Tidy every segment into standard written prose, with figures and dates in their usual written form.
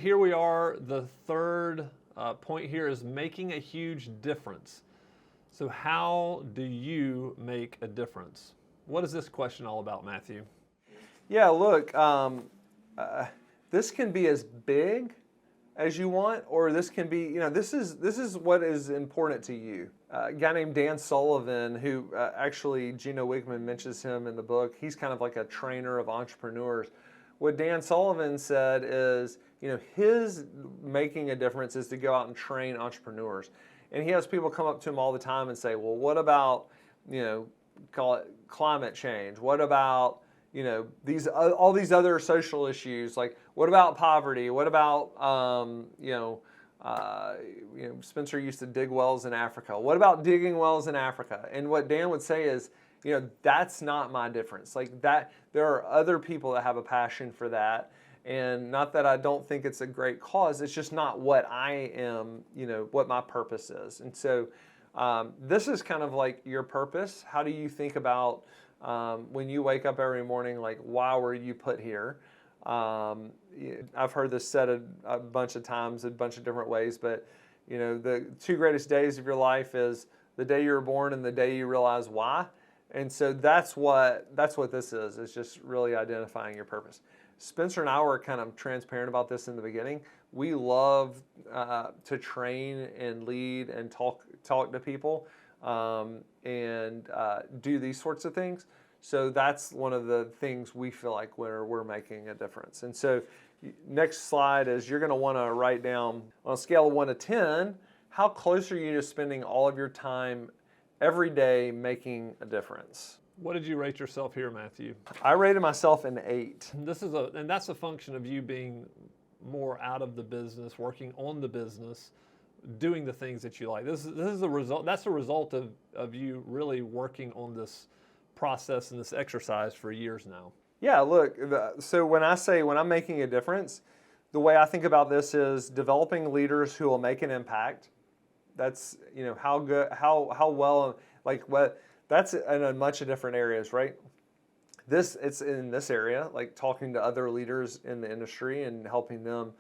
Here we are. The third point here is making a huge difference. So how do you make a difference? What is this question all about, Matthew? Yeah, look, this can be as big as you want, or this can be, this is what is important to you. A guy named Dan Sullivan, who actually Gino Wickman mentions him in the book. He's kind of like a trainer of entrepreneurs. What Dan Sullivan said is, his making a difference is to go out and train entrepreneurs. And he has people come up to him all the time and say, well, what about, call it climate change? What about, all these other social issues? Like, what about poverty? What about, Spencer used to dig wells in Africa. What about digging wells in Africa? And what Dan would say is, that's not my difference. Like that, there are other people that have a passion for that. And not that I don't think it's a great cause, it's just not what I am, what my purpose is. And so this is kind of like your purpose. How do you think about when you wake up every morning, like, why were you put here? I've heard this said a bunch of times, a bunch of different ways, but the two greatest days of your life is the day you were born and the day you realize why. And so that's what this is. It's just really identifying your purpose. Spencer and I were kind of transparent about this in the beginning. We love to train and lead and talk to people and do these sorts of things. So that's one of the things we feel like we're making a difference. And so next slide is you're going to want to write down on a scale of 1 to 10, how close are you to spending all of your time every day making a difference? What did you rate yourself here, Matthew? I rated myself an 8. And that's a function of you being more out of the business, working on the business, doing the things that you like. This is the result. That's a result of you really working on this process and this exercise for years now. Yeah, look, so when I'm making a difference, the way I think about this is developing leaders who will make an impact. That's, how good, how well, like what, that's in a bunch of different areas, right? It's in this area, like talking to other leaders in the industry and helping them,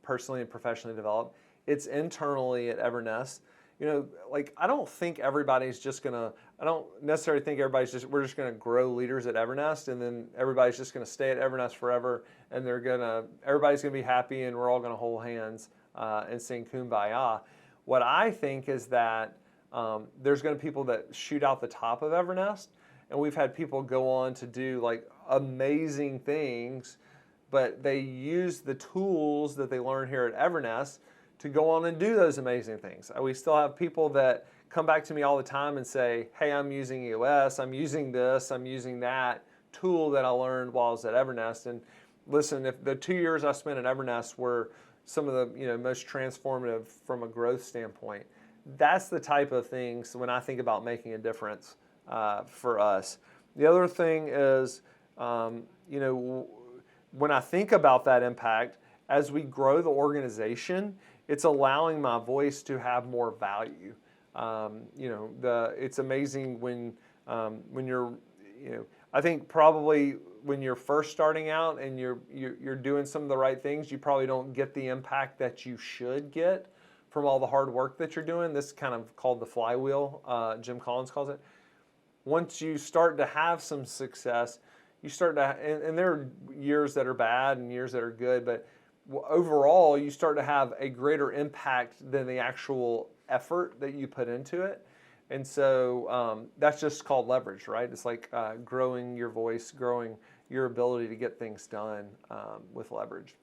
personally and professionally develop. It's internally at Evernest. I don't think everybody's just gonna, I don't necessarily think we're just gonna grow leaders at Evernest and then everybody's just gonna stay at Evernest forever and everybody's gonna be happy and we're all gonna hold hands and sing Kumbaya. What I think is that there's going to be people that shoot out the top of Evernest, and we've had people go on to do like amazing things, but they use the tools that they learn here at Evernest to go on and do those amazing things. We still have people that come back to me all the time and say, hey, I'm using EOS, I'm using this, I'm using that tool that I learned while I was at Evernest. And listen, if the 2 years I spent at Evernest were some of the most transformative from a growth standpoint, that's the type of things when I think about making a difference for us. The other thing is, when I think about that impact, as we grow the organization, it's allowing my voice to have more value. It's amazing when you're, I think probably when you're first starting out and you're doing some of the right things, you probably don't get the impact that you should get from all the hard work that you're doing. This is kind of called the flywheel, Jim Collins calls it. Once you start to have some success, you start to, and there are years that are bad and years that are good, but overall you start to have a greater impact than the actual effort that you put into it. And so that's just called leverage, right? It's like growing your voice, growing your ability to get things done with leverage.